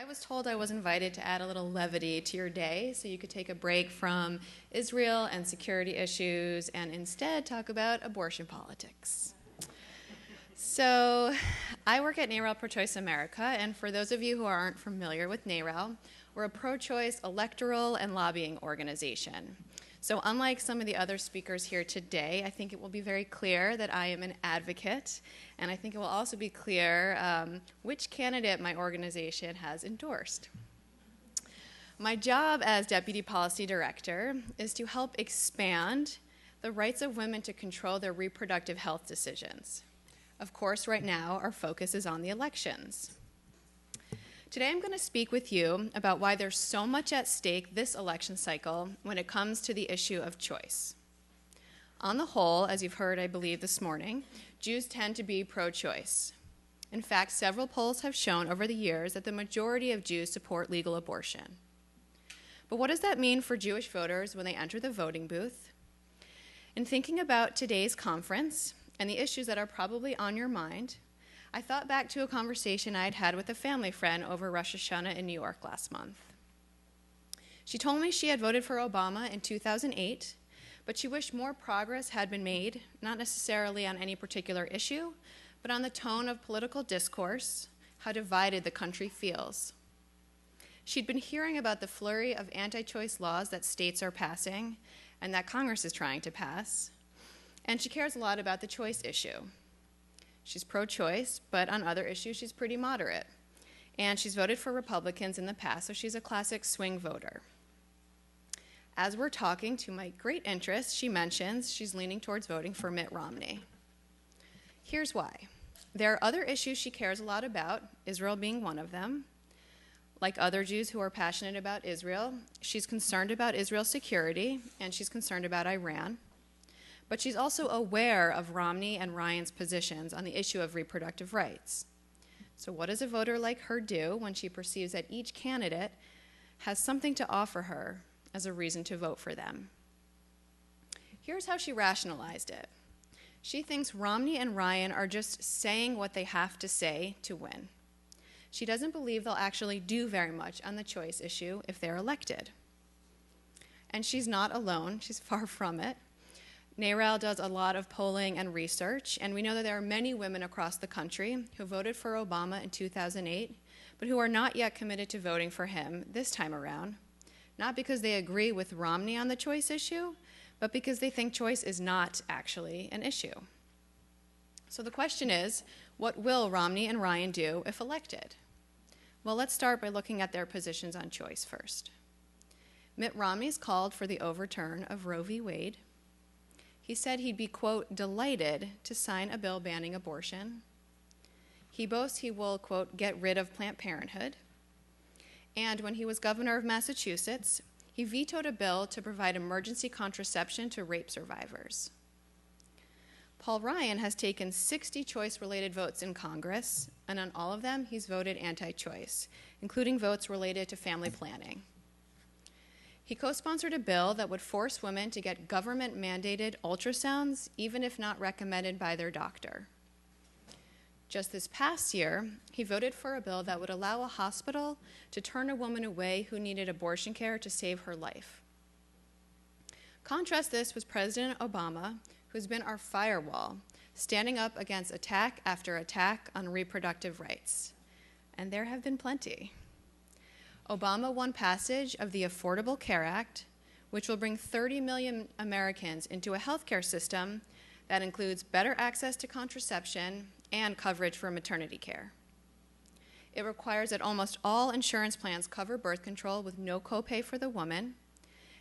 I was told I was invited to add a little levity to your day so you could take a break from Israel and security issues and instead talk about abortion politics. So I work at NARAL Pro-Choice America, and for those of you who aren't familiar with NARAL, we're a pro-choice electoral and lobbying organization. So unlike some of the other speakers here today, I think it will be very clear that I am an advocate, and I think it will also be clear which candidate my organization has endorsed. My job as Deputy Policy Director is to help expand the rights of women to control their reproductive health decisions. Of course, right now, our focus is on the elections. Today I'm going to speak with you about why there's so much at stake this election cycle when it comes to the issue of choice. On the whole, as you've heard, I believe, this morning, Jews tend to be pro-choice. In fact, several polls have shown over the years that the majority of Jews support legal abortion. But what does that mean for Jewish voters when they enter the voting booth? In thinking about today's conference and the issues that are probably on your mind, I thought back to a conversation I'd had with a family friend over Rosh Hashanah in New York last month. She told me she had voted for Obama in 2008, but she wished more progress had been made, not necessarily on any particular issue, but on the tone of political discourse, how divided the country feels. She'd been hearing about the flurry of anti-choice laws that states are passing and that Congress is trying to pass, and she cares a lot about the choice issue. She's pro-choice, but on other issues, she's pretty moderate. And she's voted for Republicans in the past, so she's a classic swing voter. As we're talking, to my great interest, she mentions she's leaning towards voting for Mitt Romney. Here's why. There are other issues she cares a lot about, Israel being one of them. Like other Jews who are passionate about Israel, she's concerned about Israel's security, and she's concerned about Iran. But she's also aware of Romney and Ryan's positions on the issue of reproductive rights. So what does a voter like her do when she perceives that each candidate has something to offer her as a reason to vote for them? Here's how she rationalized it. She thinks Romney and Ryan are just saying what they have to say to win. She doesn't believe they'll actually do very much on the choice issue if they're elected. And she's not alone. She's far from it. NARAL does a lot of polling and research, and we know that there are many women across the country who voted for Obama in 2008, but who are not yet committed to voting for him this time around, not because they agree with Romney on the choice issue, but because they think choice is not actually an issue. So the question is, what will Romney and Ryan do if elected? Well, let's start by looking at their positions on choice first. Mitt Romney's called for the overturn of Roe v. Wade. He said he'd be, quote, delighted to sign a bill banning abortion. He boasts he will, quote, get rid of Planned Parenthood. And when he was governor of Massachusetts, he vetoed a bill to provide emergency contraception to rape survivors. Paul Ryan has taken 60 choice-related votes in Congress, and on all of them, he's voted anti-choice, including votes related to family planning. He co-sponsored a bill that would force women to get government-mandated ultrasounds, even if not recommended by their doctor. Just this past year, he voted for a bill that would allow a hospital to turn a woman away who needed abortion care to save her life. Contrast this with President Obama, who's been our firewall, standing up against attack after attack on reproductive rights. And there have been plenty. Obama won passage of the Affordable Care Act, which will bring 30 million Americans into a healthcare system that includes better access to contraception and coverage for maternity care. It requires that almost all insurance plans cover birth control with no copay for the woman.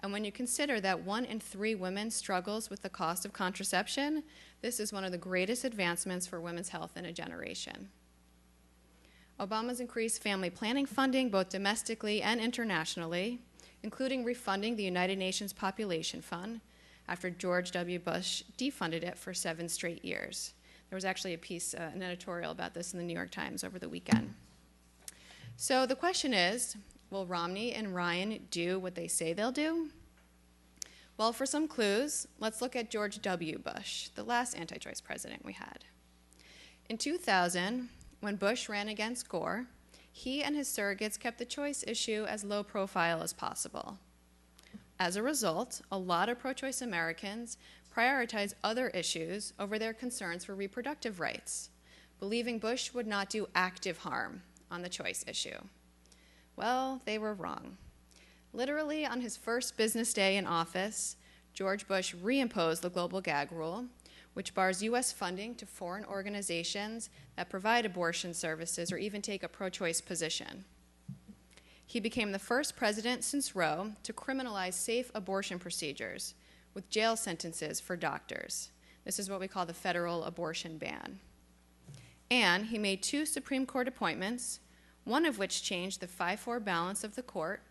And when you consider that 1 in 3 women struggles with the cost of contraception, this is one of the greatest advancements for women's health in a generation. Obama's increased family planning funding both domestically and internationally, including refunding the United Nations Population Fund after George W. Bush defunded it for 7 straight years. There was actually a piece, an editorial about this in the New York Times over the weekend. So the question is, will Romney and Ryan do what they say they'll do? Well, for some clues, let's look at George W. Bush, the last anti-choice president we had. In 2000, when Bush ran against Gore, he and his surrogates kept the choice issue as low profile as possible. As a result, a lot of pro-choice Americans prioritize other issues over their concerns for reproductive rights, believing Bush would not do active harm on the choice issue. Well, they were wrong. Literally, on his first business day in office, George Bush reimposed the global gag rule, which bars U.S. funding to foreign organizations that provide abortion services or even take a pro-choice position. He became the first president since Roe to criminalize safe abortion procedures with jail sentences for doctors. This is what we call the federal abortion ban. And he made 2 Supreme Court appointments, one of which changed the 5-4 balance of the court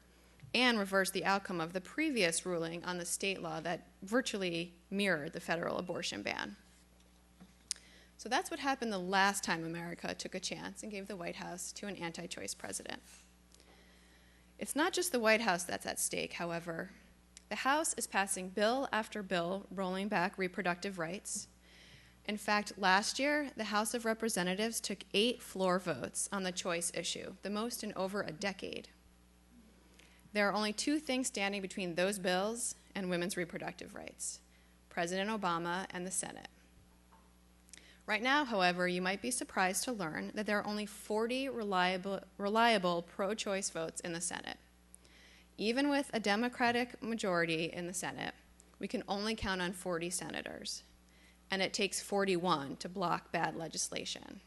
and reversed the outcome of the previous ruling on the state law that virtually mirrored the federal abortion ban. So that's what happened the last time America took a chance and gave the White House to an anti-choice president. It's not just the White House that's at stake, however. The House is passing bill after bill rolling back reproductive rights. In fact, last year, the House of Representatives took 8 floor votes on the choice issue, the most in over a decade. There are only 2 things standing between those bills and women's reproductive rights: President Obama and the Senate. Right now, however, you might be surprised to learn that there are only 40 reliable pro-choice votes in the Senate. Even with a Democratic majority in the Senate, we can only count on 40 senators, and it takes 41 to block bad legislation.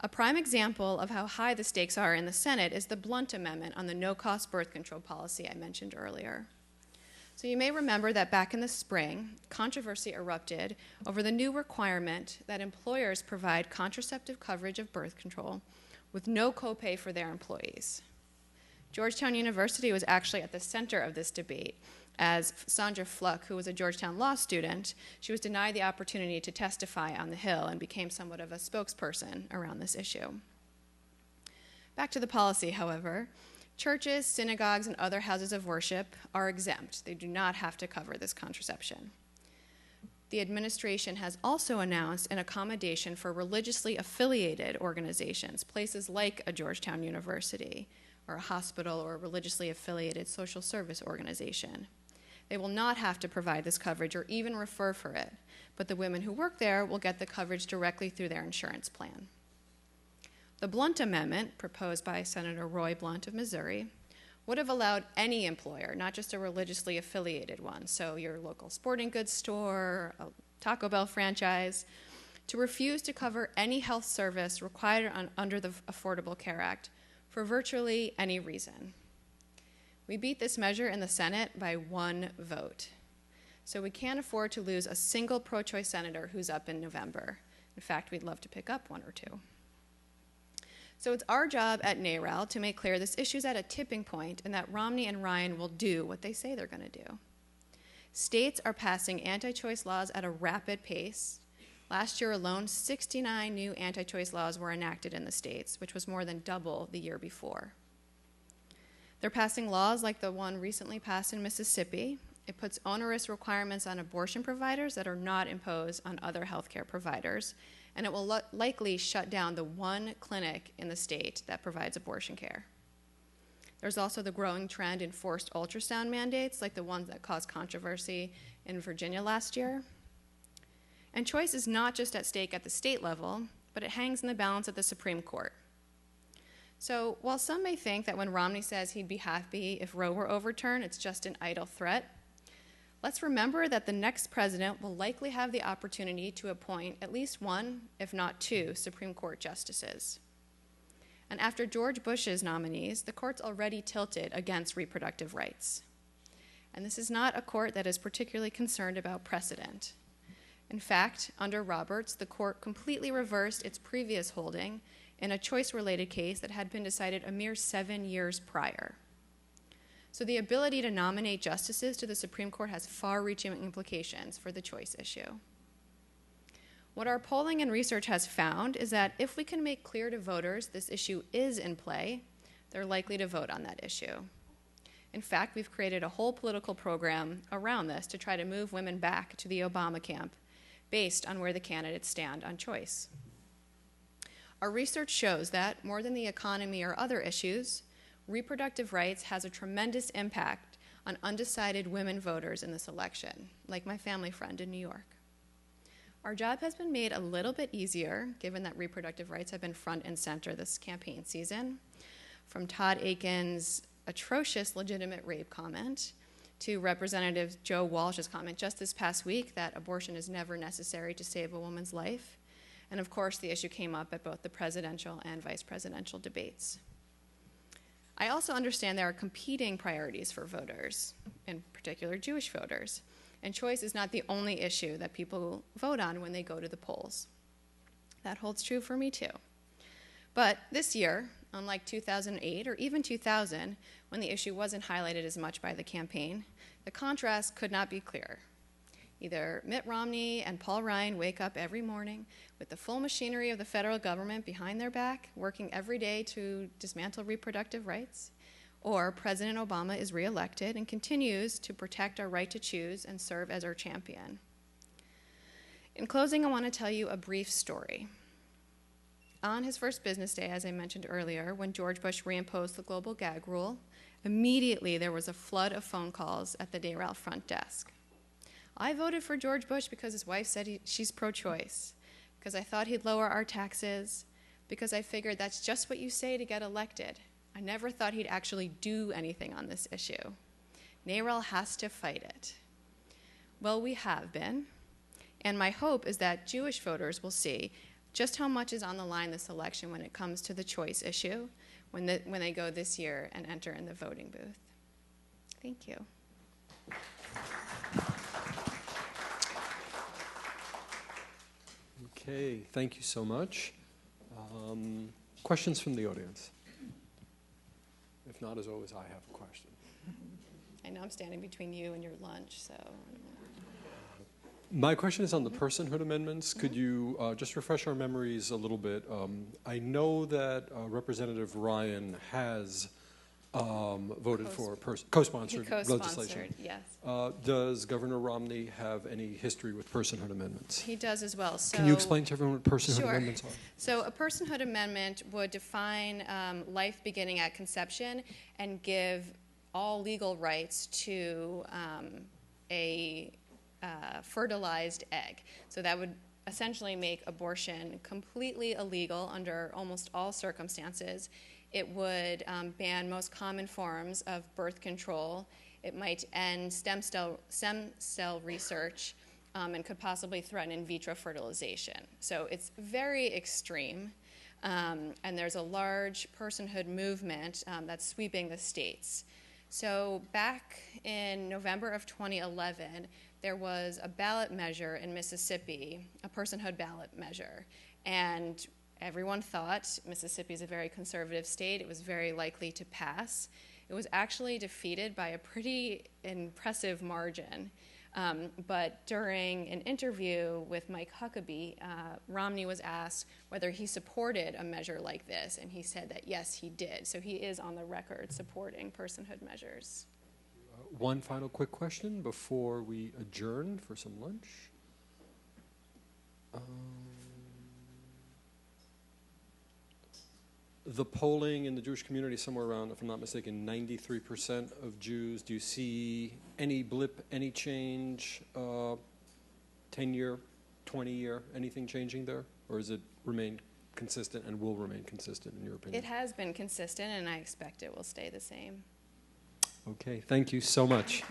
A prime example of how high the stakes are in the Senate is the Blunt Amendment on the no-cost birth control policy I mentioned earlier. So you may remember that back in the spring, controversy erupted over the new requirement that employers provide contraceptive coverage of birth control with no copay for their employees. Georgetown University was actually at the center of this debate, as Sandra Fluck, who was a Georgetown law student, she was denied the opportunity to testify on the Hill and became somewhat of a spokesperson around this issue. Back to the policy, however. Churches, synagogues, and other houses of worship are exempt. They do not have to cover this contraception. The administration has also announced an accommodation for religiously affiliated organizations, places like a Georgetown University, or a hospital, or a religiously affiliated social service organization. They will not have to provide this coverage or even refer for it, but the women who work there will get the coverage directly through their insurance plan. The Blunt Amendment, proposed by Senator Roy Blunt of Missouri, would have allowed any employer, not just a religiously affiliated one, so your local sporting goods store, a Taco Bell franchise, to refuse to cover any health service required under the Affordable Care Act for virtually any reason. We beat this measure in the Senate by 1 vote. So we can't afford to lose a single pro-choice senator who's up in November. In fact, we'd love to pick up 1 or 2. So it's our job at NARAL to make clear this issue's at a tipping point and that Romney and Ryan will do what they say they're going to do. States are passing anti-choice laws at a rapid pace. Last year alone, 69 new anti-choice laws were enacted in the states, which was more than double the year before. They're passing laws like the one recently passed in Mississippi. It puts onerous requirements on abortion providers that are not imposed on other healthcare providers, and it will likely shut down the 1 clinic in the state that provides abortion care. There's also the growing trend in forced ultrasound mandates, like the ones that caused controversy in Virginia last year. And choice is not just at stake at the state level, but it hangs in the balance at the Supreme Court. So while some may think that when Romney says he'd be happy if Roe were overturned, it's just an idle threat, let's remember that the next president will likely have the opportunity to appoint at least 1, if not 2, Supreme Court justices. And after George Bush's nominees, the court's already tilted against reproductive rights. And this is not a court that is particularly concerned about precedent. In fact, under Roberts, the court completely reversed its previous holding in a choice-related case that had been decided a mere 7 years prior. So the ability to nominate justices to the Supreme Court has far-reaching implications for the choice issue. What our polling and research has found is that if we can make clear to voters this issue is in play, they're likely to vote on that issue. In fact, we've created a whole political program around this to try to move women back to the Obama camp based on where the candidates stand on choice. Our research shows that, more than the economy or other issues, reproductive rights has a tremendous impact on undecided women voters in this election, like my family friend in New York. Our job has been made a little bit easier, given that reproductive rights have been front and center this campaign season, from Todd Aiken's atrocious legitimate rape comment to Representative Joe Walsh's comment just this past week that abortion is never necessary to save a woman's life. And of course, the issue came up at both the presidential and vice presidential debates. I also understand there are competing priorities for voters, in particular Jewish voters, and choice is not the only issue that people vote on when they go to the polls. That holds true for me too. But this year, unlike 2008 or even 2000, when the issue wasn't highlighted as much by the campaign, the contrast could not be clearer. Either Mitt Romney and Paul Ryan wake up every morning with the full machinery of the federal government behind their back, working every day to dismantle reproductive rights, or President Obama is reelected and continues to protect our right to choose and serve as our champion. In closing, I want to tell you a brief story. On his first business day, as I mentioned earlier, when George Bush reimposed the global gag rule, immediately there was a flood of phone calls at the Dayrell front desk. I voted for George Bush because his wife said she's pro-choice, because I thought he'd lower our taxes, because I figured that's just what you say to get elected. I never thought he'd actually do anything on this issue. Dayrell has to fight it. Well, we have been, and my hope is that Jewish voters will see just how much is on the line this election when it comes to the choice issue when they go this year and enter in the voting booth. Thank you. Okay, thank you so much. Questions from the audience? If not, as always, I have a question. I know I'm standing between you and your lunch, so. My question is on the personhood amendments. Could you just refresh our memories a little bit? I know that Representative Ryan has voted for co-sponsored legislation. Yes. Does Governor Romney have any history with personhood amendments? He does as well. So, can you explain to everyone what personhood sure. amendments are? So a personhood amendment would define life beginning at conception and give all legal rights to a fertilized egg. So that would essentially make abortion completely illegal under almost all circumstances. It would ban most common forms of birth control. It might end stem cell research and could possibly threaten in vitro fertilization. So it's very extreme, and there's a large personhood movement that's sweeping the states. So back in November of 2011, there was a ballot measure in Mississippi, a personhood ballot measure, and everyone thought Mississippi is a very conservative state. It was very likely to pass. It was actually defeated by a pretty impressive margin. But during an interview with Mike Huckabee, Romney was asked whether he supported a measure like this, and he said that yes, he did. So he is on the record supporting personhood measures. One final quick question before we adjourn for some lunch. The polling in the Jewish community, somewhere around, if I'm not mistaken, 93% of Jews. Do you see any blip, any change, 10-year, 20-year, anything changing there? Or has it remained consistent and will remain consistent in your opinion? It has been consistent, and I expect it will stay the same. Okay, thank you so much.